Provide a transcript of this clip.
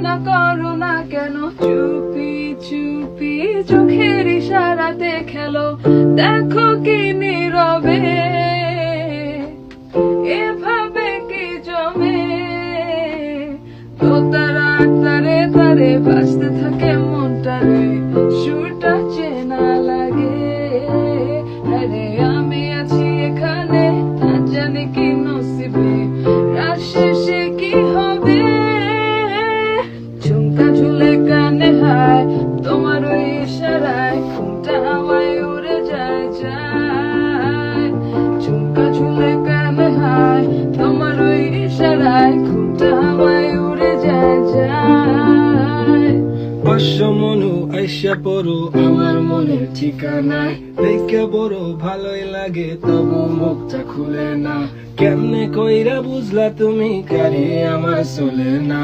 মানা করো না কেন, চুপি চুপি চোখের ইশারাতে খেলো, দেখো কি নীরবে এভাবে কি জমে। তো তারা তারে তারে বাজতে থাকে মনটারে, সুরটা চেনা লাগে। আরে আমি আছি এখানে, না জানি কি নসিবে, রাত শেষে কি হবে। ঝুমকা ঝুলে কানে হায়, তোমার ওই ইশারায় ঘুমটা হাওয়ায় উড়ে যায় যায়। ঝুমকা ঝুলে কানে হায়, তোমার ওই ইশারায় ঘুমটা হাওয়ায় উড়ে যায় যায়। মনু আইসা পড়ো আমার মনের ঠিকানায়, দেখে বড় ভালোই লাগে তবু মুখটা খুলে না। কেমনে কইরা বুঝলা তুমি কারে আমার চলে না।